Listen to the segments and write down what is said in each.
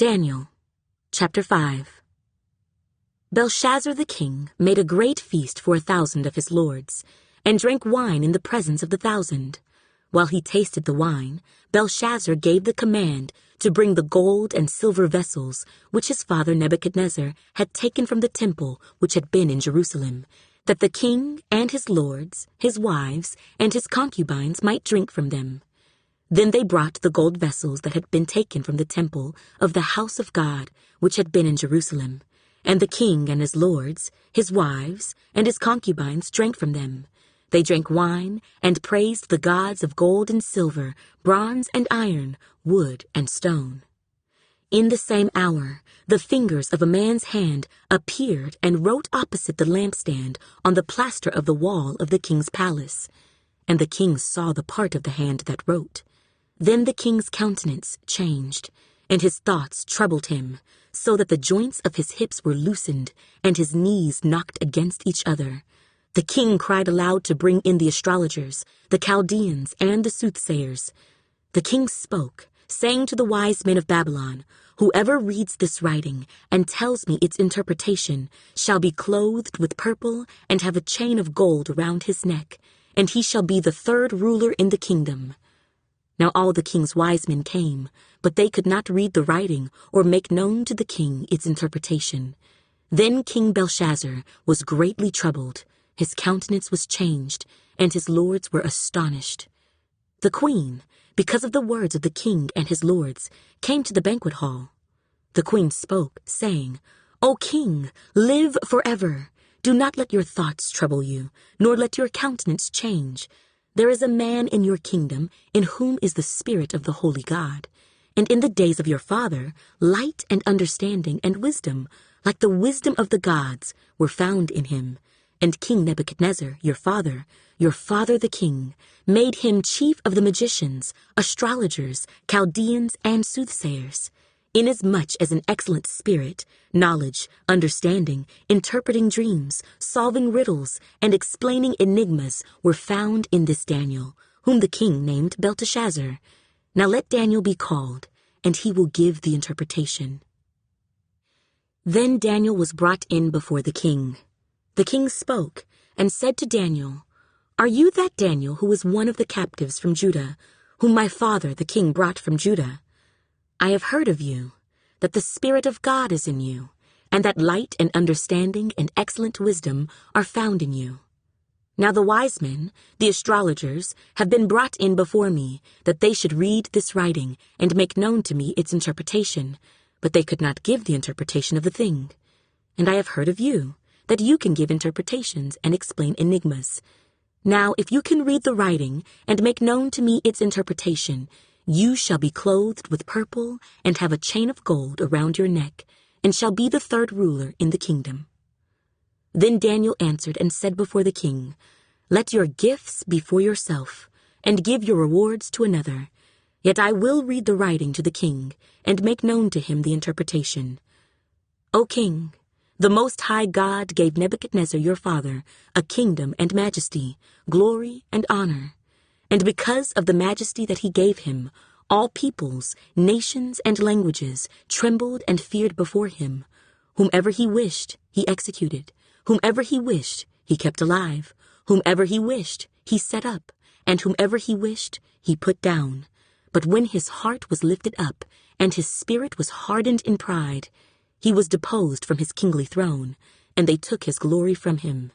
Daniel, chapter 5. Belshazzar the king made a great feast for 1,000 of his lords, and drank wine in the presence of the 1,000. While he tasted the wine, Belshazzar gave the command to bring the gold and silver vessels which his father Nebuchadnezzar had taken from the temple which had been in Jerusalem, that the king and his lords, his wives, and his concubines might drink from them. Then they brought the gold vessels that had been taken from the temple of the house of God, which had been in Jerusalem. And the king and his lords, his wives, and his concubines drank from them. They drank wine and praised the gods of gold and silver, bronze and iron, wood and stone. In the same hour, the fingers of a man's hand appeared and wrote opposite the lampstand on the plaster of the wall of the king's palace. And the king saw the part of the hand that wrote. Then the king's countenance changed, and his thoughts troubled him, so that the joints of his hips were loosened, and his knees knocked against each other. The king cried aloud to bring in the astrologers, the Chaldeans, and the soothsayers. The king spoke, saying to the wise men of Babylon, "Whoever reads this writing and tells me its interpretation shall be clothed with purple and have a chain of gold around his neck, and he shall be the third ruler in the kingdom." Now all the king's wise men came, but they could not read the writing or make known to the king its interpretation. Then King Belshazzar was greatly troubled, his countenance was changed, and his lords were astonished. The queen, because of the words of the king and his lords, came to the banquet hall. The queen spoke, saying, "O king, live forever. Do not let your thoughts trouble you, nor let your countenance change. There is a man in your kingdom in whom is the spirit of the holy God. And in the days of your father, light and understanding and wisdom, like the wisdom of the gods, were found in him. And King Nebuchadnezzar, your father the king, made him chief of the magicians, astrologers, Chaldeans, and soothsayers. Inasmuch as an excellent spirit, knowledge, understanding, interpreting dreams, solving riddles, and explaining enigmas were found in this Daniel, whom the king named Belteshazzar. Now let Daniel be called, and he will give the interpretation." Then Daniel was brought in before the king. The king spoke and said to Daniel, "Are you that Daniel who was one of the captives from Judah, whom my father the king brought from Judah? I have heard of you, that the Spirit of God is in you, and that light and understanding and excellent wisdom are found in you. Now the wise men, the astrologers, have been brought in before me, that they should read this writing and make known to me its interpretation, but they could not give the interpretation of the thing. And I have heard of you, that you can give interpretations and explain enigmas. Now if you can read the writing and make known to me its interpretation, you shall be clothed with purple and have a chain of gold around your neck, and shall be the third ruler in the kingdom." Then Daniel answered and said before the king, "Let your gifts be for yourself, and give your rewards to another. Yet I will read the writing to the king, and make known to him the interpretation. O king, the Most High God gave Nebuchadnezzar your father a kingdom and majesty, glory and honor. And because of the majesty that he gave him, all peoples, nations, and languages trembled and feared before him. Whomever he wished, he executed. Whomever he wished, he kept alive. Whomever he wished, he set up. And whomever he wished, he put down. But when his heart was lifted up, and his spirit was hardened in pride, he was deposed from his kingly throne, and they took his glory from him.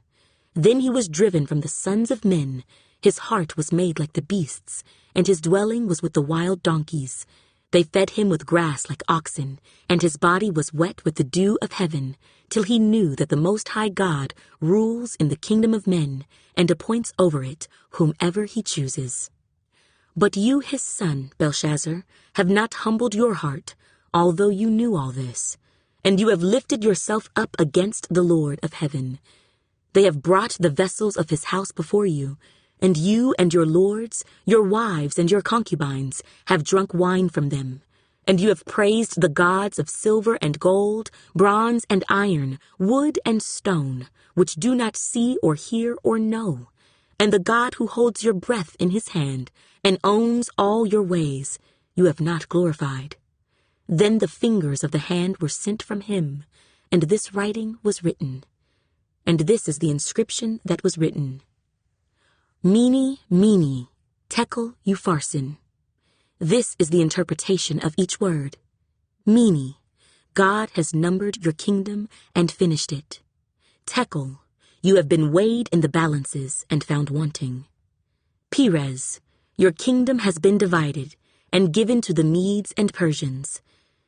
Then he was driven from the sons of men. His heart was made like the beasts, and his dwelling was with the wild donkeys. They fed him with grass like oxen, and his body was wet with the dew of heaven, till he knew that the Most High God rules in the kingdom of men, and appoints over it whomever he chooses. But you, his son, Belshazzar, have not humbled your heart, although you knew all this, and you have lifted yourself up against the Lord of heaven. They have brought the vessels of his house before you, and you and your lords, your wives and your concubines have drunk wine from them. And you have praised the gods of silver and gold, bronze and iron, wood and stone, which do not see or hear or know. And the God who holds your breath in his hand and owns all your ways, you have not glorified. Then the fingers of the hand were sent from him, and this writing was written. And this is the inscription that was written: Mene, Mene, Tekel Upharsin. This is the interpretation of each word. Mene, God has numbered your kingdom and finished it. Tekel, you have been weighed in the balances and found wanting. Peres, your kingdom has been divided and given to the Medes and Persians.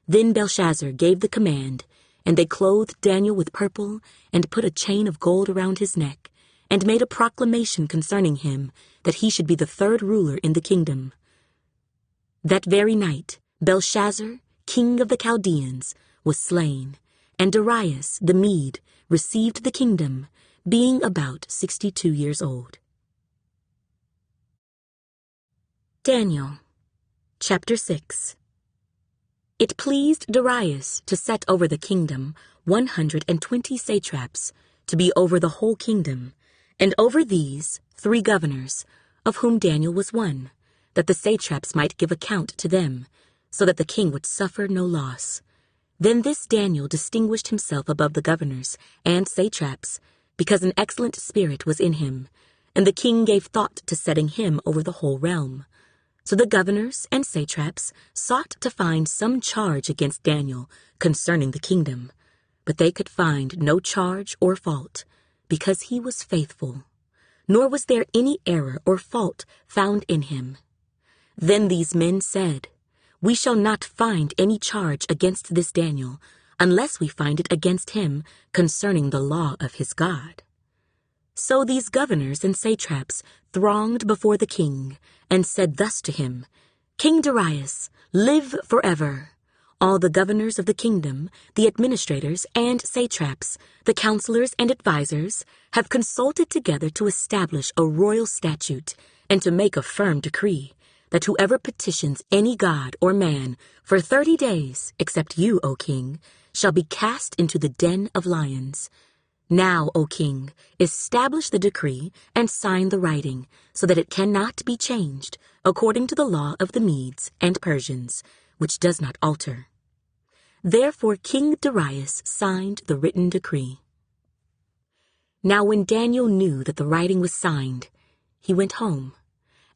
Then Belshazzar gave the command, and they clothed Daniel with purple and put a chain of gold around his neck, and made a proclamation concerning him that he should be the third ruler in the kingdom. That very night, Belshazzar, king of the Chaldeans, was slain, and Darius the Mede received the kingdom, being about 62 years old. Daniel, chapter 6. It pleased Darius to set over the kingdom 120 satraps, to be over the whole kingdom, and over these 3 governors, of whom Daniel was one, that the satraps might give account to them, so that the king would suffer no loss. Then this Daniel distinguished himself above the governors and satraps, because an excellent spirit was in him, and the king gave thought to setting him over the whole realm. So the governors and satraps sought to find some charge against Daniel concerning the kingdom, but they could find no charge or fault, because he was faithful, nor was there any error or fault found in him. Then these men said, We shall not find any charge against this Daniel, unless we find it against him concerning the law of his God. So these governors and satraps thronged before the king, and said thus to him, King Darius, live forever. All the governors of the kingdom, the administrators and satraps, the counselors and advisers, have consulted together to establish a royal statute, and to make a firm decree, that whoever petitions any god or man for 30 days, except you, O king, shall be cast into the den of lions. Now, O king, establish the decree and sign the writing, so that it cannot be changed, according to the law of the Medes and Persians, which does not alter. Therefore King Darius signed the written decree. Now when Daniel knew that the writing was signed, he went home,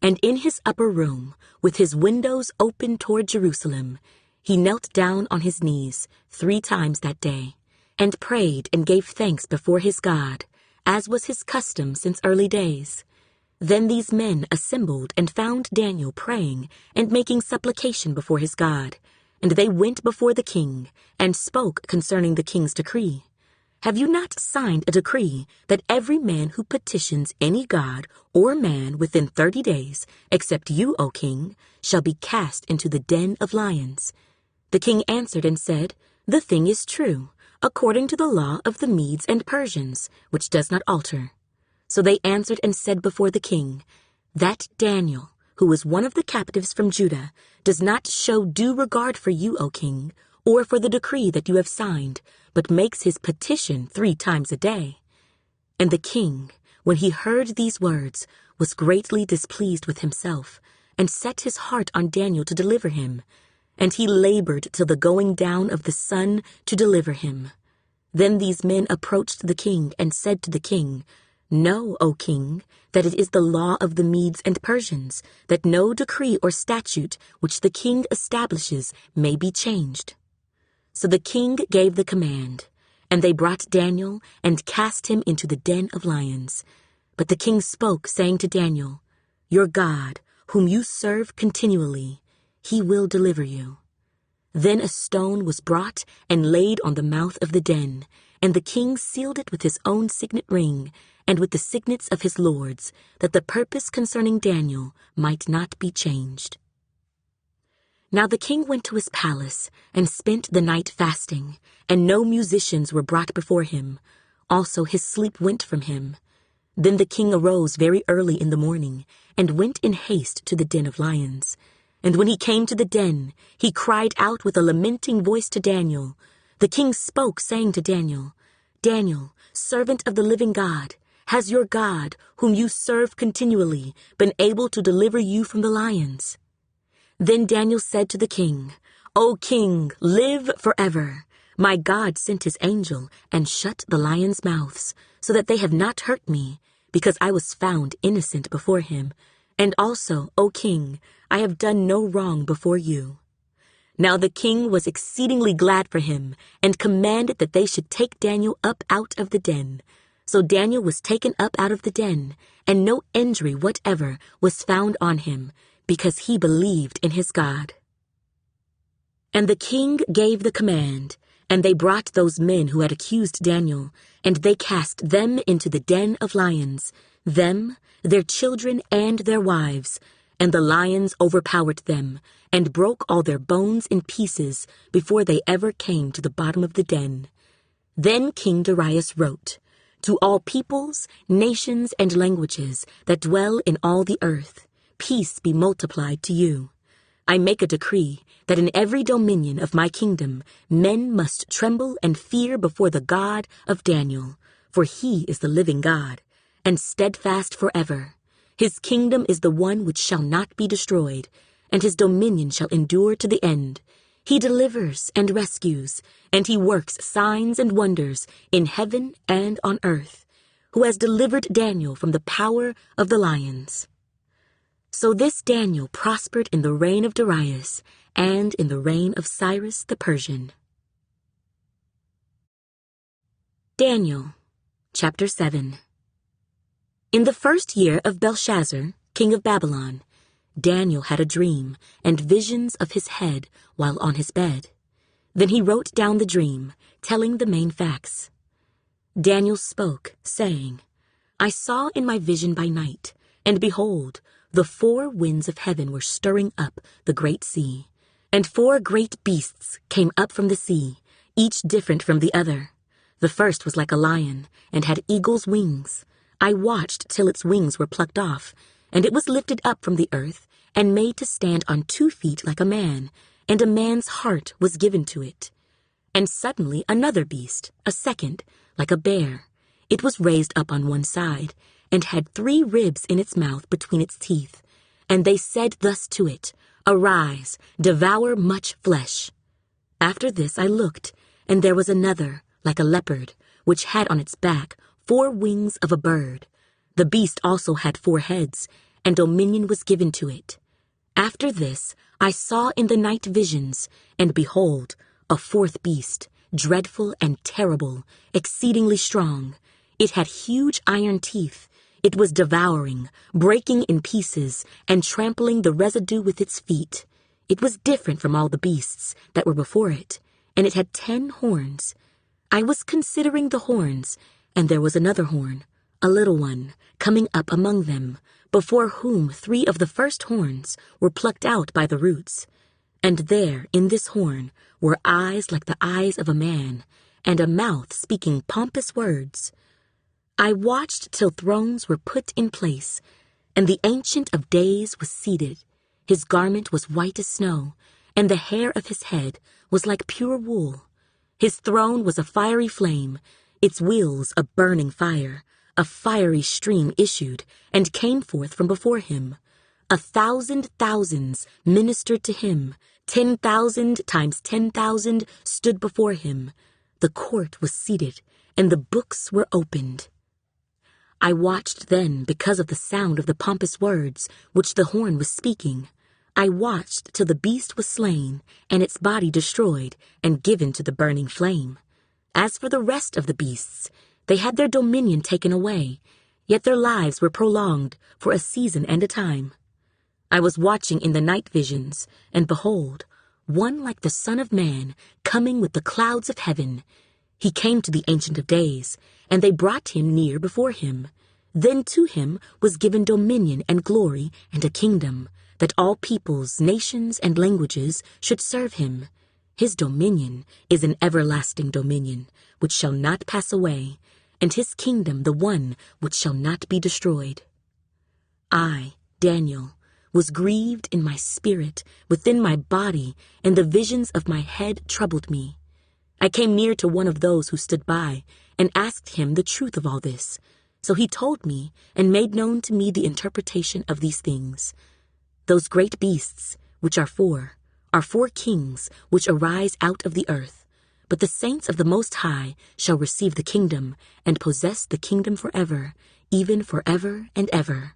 and in his upper room, with his windows open toward Jerusalem, he knelt down on his knees 3 times that day, and prayed and gave thanks before his God, as was his custom since early days. Then these men assembled and found Daniel praying and making supplication before his God, and they went before the king and spoke concerning the king's decree. Have you not signed a decree that every man who petitions any god or man within 30 days, except you, O king, shall be cast into the den of lions? The king answered and said, The thing is true, according to the law of the Medes and Persians, which does not alter. So they answered and said before the king, That Daniel, who was one of the captives from Judah, does not show due regard for you, O king, or for the decree that you have signed, but makes his petition 3 times a day. And the king, when he heard these words, was greatly displeased with himself, and set his heart on Daniel to deliver him. And he labored till the going down of the sun to deliver him. Then these men approached the king and said to the king, Know, O king, that it is the law of the Medes and Persians, that no decree or statute which the king establishes may be changed. So the king gave the command, and they brought Daniel and cast him into the den of lions. But the king spoke, saying to Daniel, Your God, whom you serve continually, he will deliver you. Then a stone was brought and laid on the mouth of the den, and the king sealed it with his own signet ring, and with the signets of his lords, that the purpose concerning Daniel might not be changed. Now the king went to his palace, and spent the night fasting, and no musicians were brought before him. Also his sleep went from him. Then the king arose very early in the morning, and went in haste to the den of lions. And when he came to the den, he cried out with a lamenting voice to Daniel. The king spoke, saying to Daniel, Daniel, servant of the living God, has your God, whom you serve continually, been able to deliver you from the lions? Then Daniel said to the king, O king, live forever. My God sent his angel and shut the lions' mouths, so that they have not hurt me, because I was found innocent before him. And also, O king, I have done no wrong before you. Now the king was exceedingly glad for him, and commanded that they should take Daniel up out of the den. So Daniel was taken up out of the den, and no injury whatever was found on him, because he believed in his God. And the king gave the command, and they brought those men who had accused Daniel, and they cast them into the den of lions, them, their children, and their wives. And the lions overpowered them, and broke all their bones in pieces before they ever came to the bottom of the den. Then King Darius wrote, To all peoples, nations, and languages that dwell in all the earth, peace be multiplied to you. I make a decree that in every dominion of my kingdom men must tremble and fear before the God of Daniel, for he is the living God, and steadfast forever. His kingdom is the one which shall not be destroyed, and his dominion shall endure to the end. He delivers and rescues, and he works signs and wonders in heaven and on earth, who has delivered Daniel from the power of the lions. So this Daniel prospered in the reign of Darius and in the reign of Cyrus the Persian. Daniel, chapter 7. In the first year of Belshazzar, king of Babylon, Daniel had a dream and visions of his head while on his bed. Then he wrote down the dream, telling the main facts. Daniel spoke, saying, I saw in my vision by night, and behold, the 4 winds of heaven were stirring up the great sea, and 4 great beasts came up from the sea, each different from the other. The first was like a lion, and had eagle's wings. I watched till its wings were plucked off, and it was lifted up from the earth, and made to stand on 2 feet like a man, and a man's heart was given to it. And suddenly another beast, a second, like a bear. It was raised up on one side, and had 3 ribs in its mouth between its teeth. And they said thus to it, Arise, devour much flesh. After this I looked, and there was another, like a leopard, which had on its back 4 wings of a bird. The beast also had 4 heads, and dominion was given to it. After this I saw in the night visions, and behold, a 4th beast, dreadful and terrible, exceedingly strong. It had huge iron teeth. It was devouring, breaking in pieces, and trampling the residue with its feet. It was different from all the beasts that were before it, and it had 10 horns. I was considering the horns, and there was another horn, a little one, coming up among them, before whom 3 of the first horns were plucked out by the roots. And there, in this horn, were eyes like the eyes of a man, and a mouth speaking pompous words. I watched till thrones were put in place, and the Ancient of Days was seated. His garment was white as snow, and the hair of his head was like pure wool. His throne was a fiery flame, its wheels a burning fire. A fiery stream issued and came forth from before him. 1,000 thousands ministered to him. 10,000 times 10,000 stood before him. The court was seated, and the books were opened. I watched then because of the sound of the pompous words which the horn was speaking. I watched till the beast was slain, and its body destroyed, and given to the burning flame. As for the rest of the beasts, they had their dominion taken away, yet their lives were prolonged for a season and a time. I was watching in the night visions, and behold, one like the Son of Man coming with the clouds of heaven. He came to the Ancient of Days, and they brought him near before him. Then to him was given dominion and glory and a kingdom, that all peoples, nations, and languages should serve him. His dominion is an everlasting dominion, which shall not pass away, and his kingdom the one which shall not be destroyed. I, Daniel, was grieved in my spirit within my body, and the visions of my head troubled me. I came near to one of those who stood by, and asked him the truth of all this. So he told me, and made known to me the interpretation of these things. Those great beasts, which are 4, are 4 kings which arise out of the earth, but the saints of the Most High shall receive the kingdom and possess the kingdom forever, even forever and ever.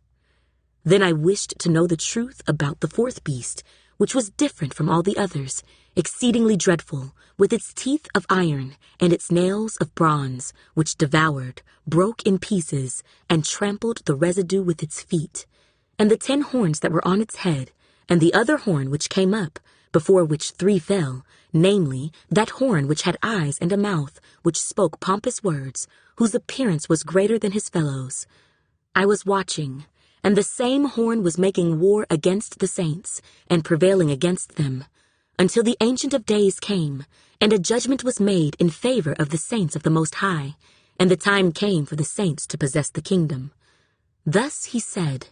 Then I wished to know the truth about the 4th beast, which was different from all the others, exceedingly dreadful, with its teeth of iron and its nails of bronze, which devoured, broke in pieces, and trampled the residue with its feet. And the 10 horns that were on its head, and the other horn which came up, before which 3 fell, namely, that horn which had eyes and a mouth, which spoke pompous words, whose appearance was greater than his fellows. I was watching, and the same horn was making war against the saints, and prevailing against them, until the Ancient of Days came, and a judgment was made in favor of the saints of the Most High, and the time came for the saints to possess the kingdom. Thus he said,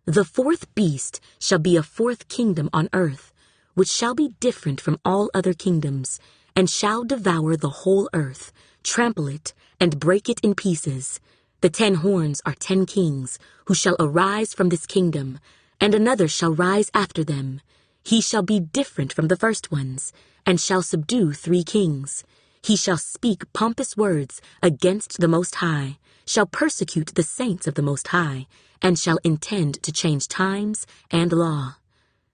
"The 4th beast shall be a 4th kingdom on earth, which shall be different from all other kingdoms, and shall devour the whole earth, trample it, and break it in pieces. The 10 horns are 10 kings, who shall arise from this kingdom, and another shall rise after them. He shall be different from the first ones, and shall subdue 3 kings. He shall speak pompous words against the Most High, shall persecute the saints of the Most High, and shall intend to change times and law.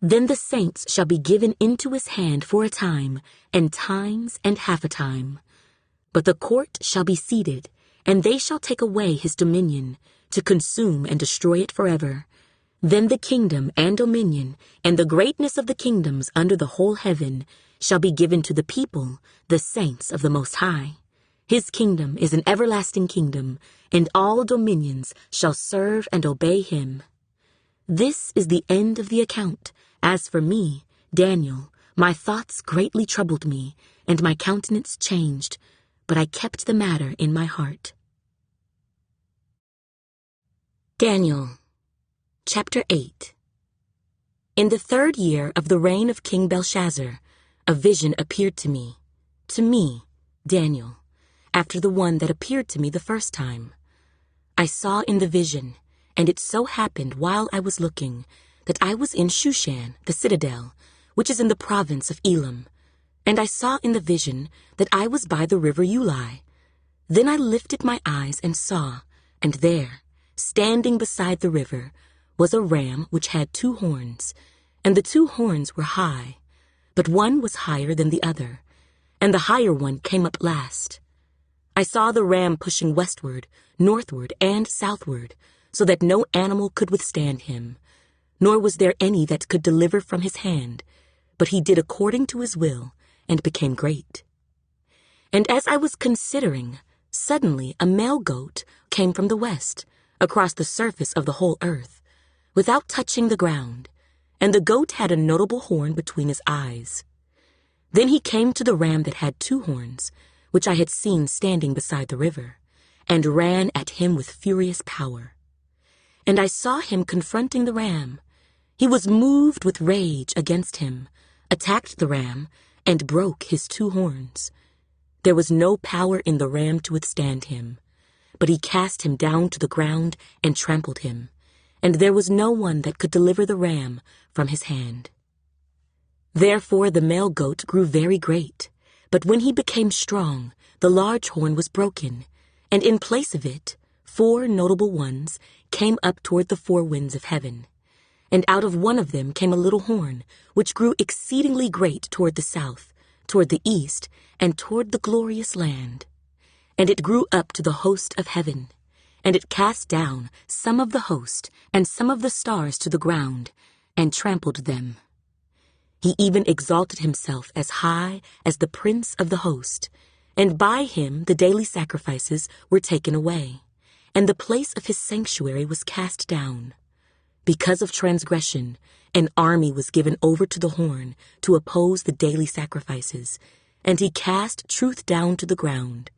Then the saints shall be given into his hand for a time, and times and half a time. But the court shall be seated, and they shall take away his dominion, to consume and destroy it forever. Then the kingdom and dominion, and the greatness of the kingdoms under the whole heaven, shall be given to the people, the saints of the Most High. His kingdom is an everlasting kingdom, and all dominions shall serve and obey him. This is the end of the account. As for me, Daniel, my thoughts greatly troubled me, and my countenance changed, but I kept the matter in my heart." Daniel, chapter 8. In the 3rd year of the reign of King Belshazzar, a vision appeared to me, Daniel, after the one that appeared to me the first time. I saw in the vision, and it so happened while I was looking, that I was in Shushan, the citadel, which is in the province of Elam. And I saw in the vision that I was by the river Ulai. Then I lifted my eyes and saw, and there, standing beside the river, was a ram which had 2 horns, and the 2 horns were high, but one was higher than the other, and the higher one came up last. I saw the ram pushing westward, northward, and southward, so that no animal could withstand him, nor was there any that could deliver from his hand, but he did according to his will, and became great. And as I was considering, suddenly a male goat came from the west, across the surface of the whole earth, without touching the ground, and the goat had a notable horn between his eyes. Then he came to the ram that had 2 horns, which I had seen standing beside the river, and ran at him with furious power. And I saw him confronting the ram. He was moved with rage against him, attacked the ram, and broke his 2 horns. There was no power in the ram to withstand him, but he cast him down to the ground and trampled him, and there was no one that could deliver the ram from his hand. Therefore the male goat grew very great, but when he became strong, the large horn was broken, and in place of it, 4 notable ones came up toward the 4 winds of heaven. And out of one of them came a little horn, which grew exceedingly great toward the south, toward the east, and toward the glorious land. And it grew up to the host of heaven, and it cast down some of the host and some of the stars to the ground, and trampled them. He even exalted himself as high as the prince of the host, and by him the daily sacrifices were taken away, and the place of his sanctuary was cast down. Because of transgression, an army was given over to the horn to oppose the daily sacrifices, and he cast truth down to the ground.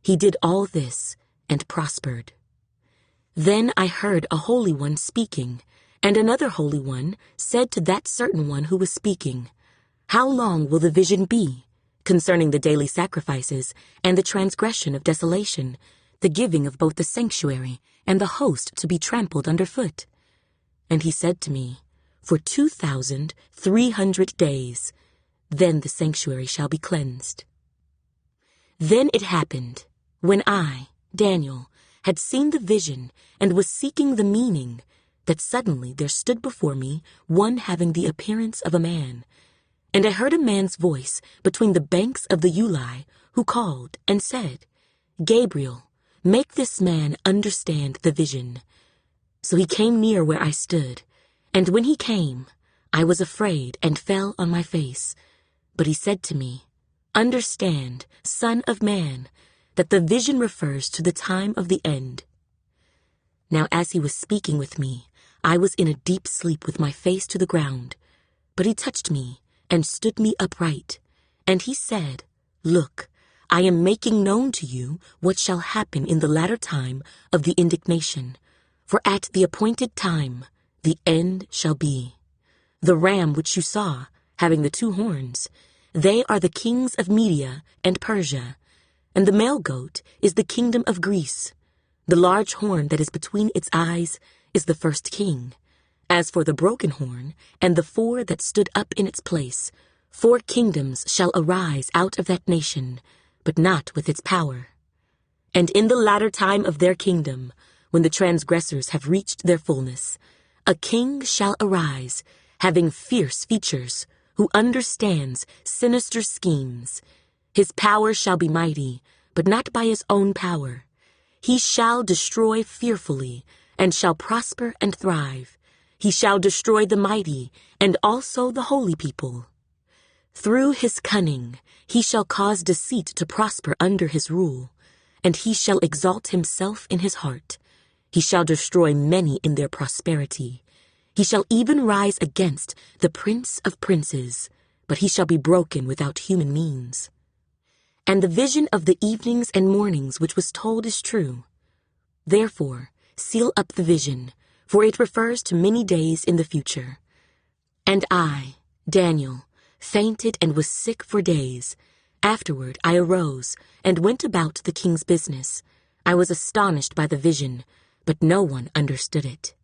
He did all this and prospered. Then I heard a holy one speaking, and another holy one said to that certain one who was speaking, "How long will the vision be concerning the daily sacrifices and the transgression of desolation, the giving of both the sanctuary and the host to be trampled underfoot?" And he said to me, "For 2,300 days, then the sanctuary shall be cleansed. Then it happened, when I, Daniel, had seen the vision and was seeking the meaning, that suddenly there stood before me one having the appearance of a man. And I heard a man's voice between the banks of the Ulai, who called and said, Gabriel, make this man understand the vision. So he came near where I stood, and when he came, I was afraid and fell on my face. But he said to me, Understand, Son of Man, that the vision refers to the time of the end. Now as he was speaking with me, I was in a deep sleep with my face to the ground. But he touched me and stood me upright. And he said, Look, I am making known to you what shall happen in the latter time of the indignation. For at the appointed time, the end shall be. The ram which you saw, having the 2 horns, they are the kings of Media and Persia, and the male goat is the kingdom of Greece. The large horn that is between its eyes is the first king. As for the broken horn and the 4 that stood up in its place, 4 kingdoms shall arise out of that nation, but not with its power. And in the latter time of their kingdom, when the transgressors have reached their fullness, a king shall arise, having fierce features, who understands sinister schemes. His power shall be mighty, but not by his own power. He shall destroy fearfully, and shall prosper and thrive. He shall destroy the mighty, and also the holy people. Through his cunning he shall cause deceit to prosper under his rule, and he shall exalt himself in his heart. He shall destroy many in their prosperity. He shall even rise against the Prince of Princes, but he shall be broken without human means. And the vision of the evenings and mornings which was told is true. Therefore, seal up the vision, for it refers to many days in the future. And I, Daniel, fainted and was sick for days. Afterward I arose and went about the king's business. I was astonished by the vision, but no one understood it.